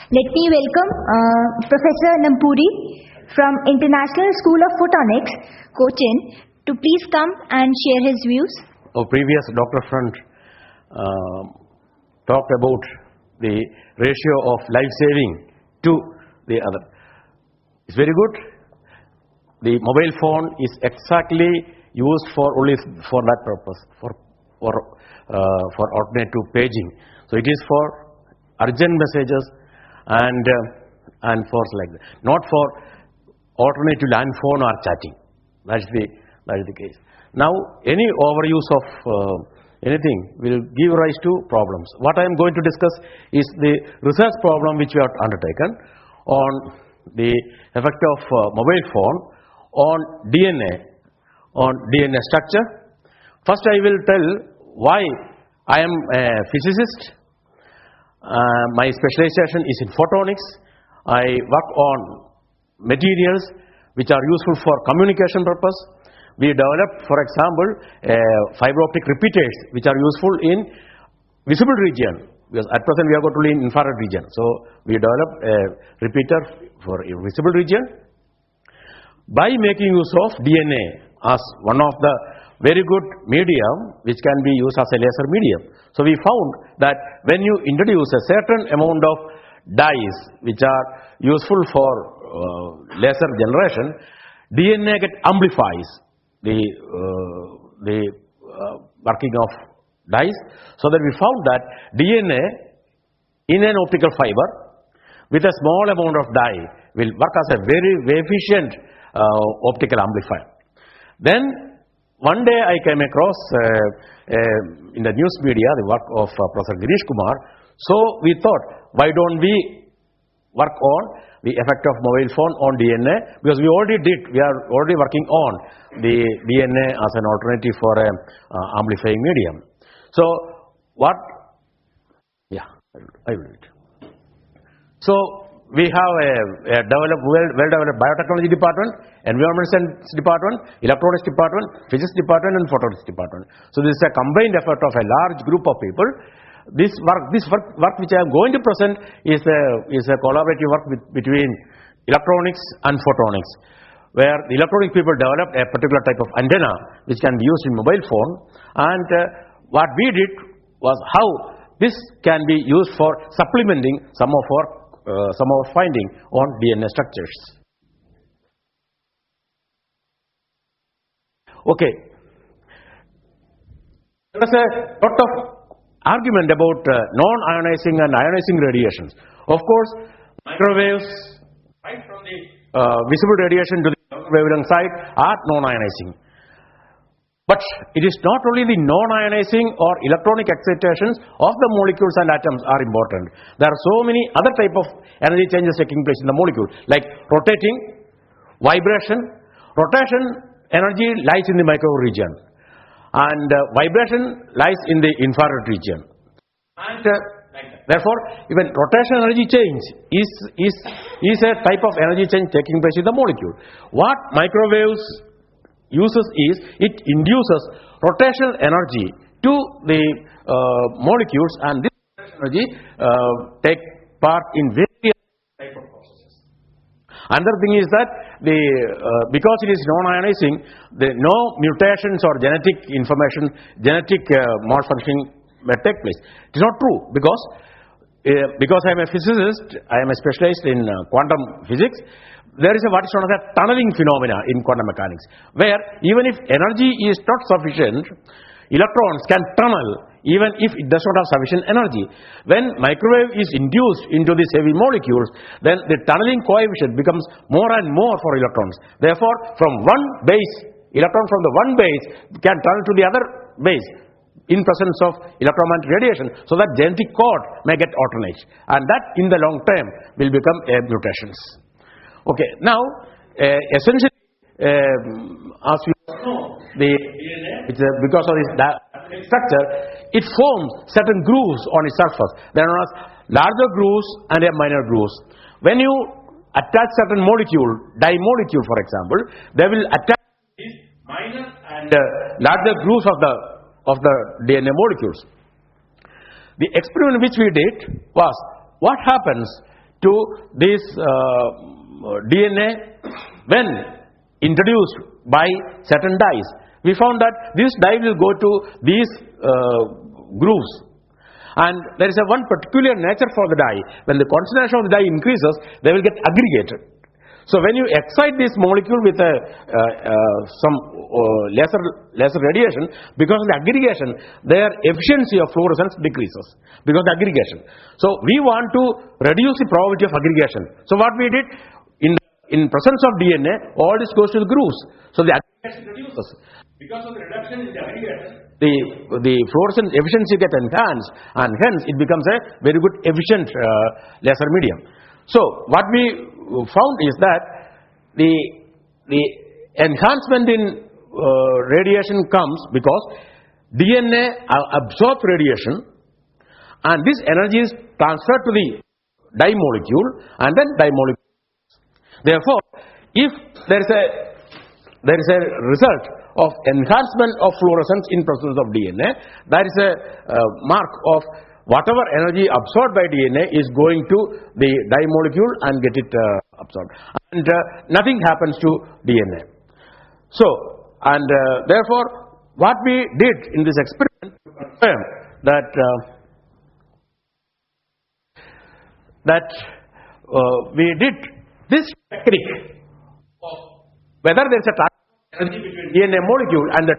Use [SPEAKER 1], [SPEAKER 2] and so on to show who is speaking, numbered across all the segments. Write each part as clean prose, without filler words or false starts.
[SPEAKER 1] Let me welcome Professor Nampoori from International School of Photonics, Cochin, to please come and share his views.
[SPEAKER 2] Our previous doctor friend talked about the ratio of life saving to the other. It's very good. The mobile phone is exactly used for only for that purpose, for alternative paging. So it is for urgent messages and for like that, not for alternative land phone or chatting. That is the case. Now, any overuse of anything will give rise to problems. What I am going to discuss is the research problem which we have undertaken on the effect of mobile phone on DNA structure. First, I will tell why I am a physicist. My specialization is in photonics. I work on materials which are useful for communication purpose. We developed, for example, fiber optic repeaters which are useful in visible region, because at present we are only in infrared region. So we developed a repeater for a visible region by making use of DNA as one of the very good medium which can be used as a laser medium. So we found that when you introduce a certain amount of dyes which are useful for laser generation, DNA amplifies the working of dyes, so that we found that DNA in an optical fiber with a small amount of dye will work as a very efficient optical amplifier. Then one day I came across in the news media the work of Professor Girish Kumar. So we thought, why don't we work on the effect of mobile phone on DNA, because we are already working on the DNA as an alternative for a amplifying medium. So I will read. So we have a well-developed biotechnology department, environmental science department, electronics department, physics department, and photonics department. So this is a combined effort of a large group of people. This work which I am going to present is a collaborative work between electronics and photonics, where the electronic people developed a particular type of antenna which can be used in mobile phone, and what we did was how this can be used for supplementing some of our finding on DNA structures. Okay, there is a lot of argument about non-ionizing and ionizing radiations. Of course, microwaves, right from the visible radiation to the wavelength side, are non-ionizing. But it is not only the non-ionizing or electronic excitations of the molecules and atoms are important. There are so many other type of energy changes taking place in the molecule, like rotating, vibration. Rotation energy lies in the microwave region, and vibration lies in the infrared region. And therefore, even rotation energy change is a type of energy change taking place in the molecule. What microwaves uses is, it induces rotational energy to the molecules, and this energy take part in various type of processes. Another thing is that because it is non-ionizing, no mutations or genetic information, genetic malfunctioning may take place. It is not true, because I am a physicist, I am a specialist in quantum physics. There is what is known as a tunneling phenomena in quantum mechanics, where even if energy is not sufficient, electrons can tunnel even if it does not have sufficient energy. When microwave is induced into these heavy molecules, then the tunneling coefficient becomes more and more for electrons. Therefore, from one base, electron from the one base can tunnel to the other base in presence of electromagnetic radiation, so that genetic code may get alternate, and that in the long term will become mutations. Okay, now essentially, as we know, the DNA, because of its structure, it forms certain grooves on its surface. They are known as larger grooves and minor grooves. When you attach certain molecule, dye molecule for example, they will attach these minor and larger grooves of the DNA molecules. The experiment which we did was, what happens to this DNA when introduced by certain dyes. We found that this dye will go to these grooves, and there is one particular nature for the dye. When the concentration of the dye increases, they will get aggregated. So when you excite this molecule with some laser radiation, because of the aggregation, their efficiency of fluorescence decreases because of the aggregation. So we want to reduce the probability of aggregation. So what we did, in presence of DNA, all this goes to the grooves. So the aggregation reduces. Because of the reduction in the aggregation, the fluorescence efficiency gets enhanced, and hence it becomes a very good efficient laser medium. So what we found is that the enhancement in radiation comes because DNA absorbs radiation, and this energy is transferred to the dye molecule, and then dye molecule. Therefore, if there is a result of enhancement of fluorescence in presence of DNA, that is a mark of whatever energy absorbed by DNA is going to the dye molecule and get it absorbed, and nothing happens to DNA. So, and therefore, what we did in this experiment to confirm that we did this technique of whether there is a energy between DNA molecule and the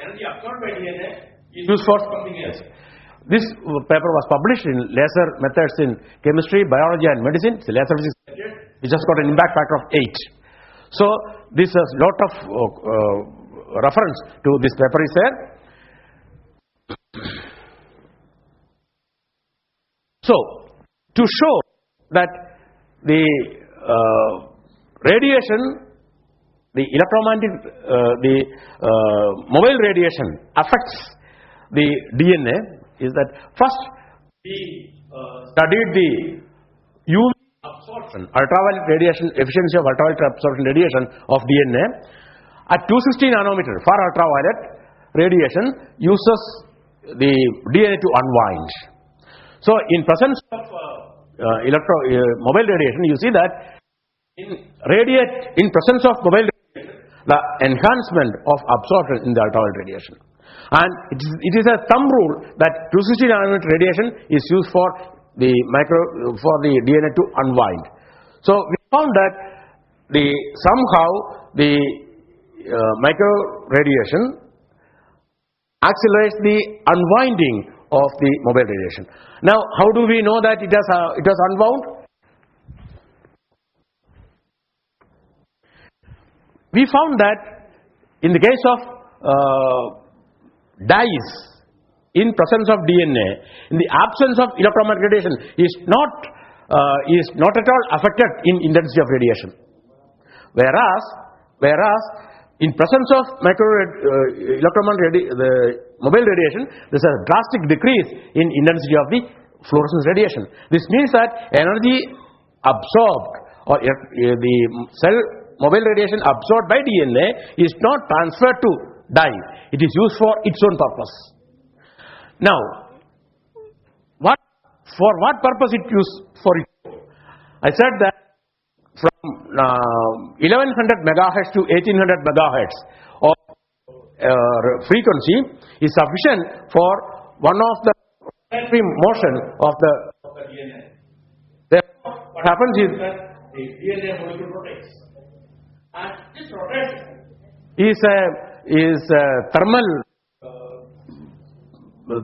[SPEAKER 2] energy absorbed by DNA is used for something else. This paper was published in Laser Methods in Chemistry, Biology and Medicine. It's a laser physics. It just got an impact factor of 8. So this has lot of reference to this paper is there. So to show that the radiation, the electromagnetic, the mobile radiation affects the DNA, is that first we studied the UV absorption, ultraviolet radiation, efficiency of ultraviolet absorption radiation of DNA at 260 nanometer. For ultraviolet radiation uses the DNA to unwind. So in presence of mobile radiation, you see that in presence of mobile radiation, the enhancement of absorption in the ultraviolet radiation. And it is a thumb rule that 260 nanometer radiation is used for the DNA to unwind. So we found that somehow the micro radiation accelerates the unwinding of the mobile radiation. Now, how do we know that it has unwound? We found that in the case of dyes in presence of DNA, in the absence of electromagnetic radiation, is not at all affected in intensity of radiation. Whereas in presence of the mobile radiation, there is a drastic decrease in intensity of the fluorescence radiation. This means that energy absorbed, or the cell mobile radiation absorbed by DNA is not transferred to dye. It is used for its own purpose. Now, for what purpose it used for it? I said that from 1100 megahertz to 1800 megahertz of frequency is sufficient for one of the rotatory motion of the DNA. Therefore, what happens is that the DNA molecule rotates, and this rotation is a thermal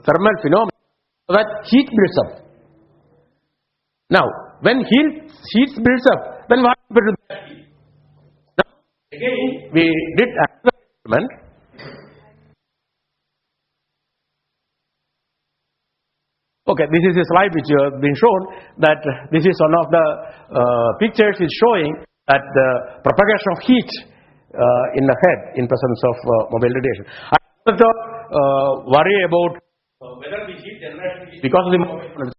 [SPEAKER 2] phenomenon, so that heat builds up. Now, when heat builds up, then what happens to that heat? Now, again, we did another experiment. Okay, this is a slide which has been shown, that this is one of the pictures is showing that the propagation of heat in the head in presence of mobile radiation. I don't worry about whether the heat generation is because of the mobile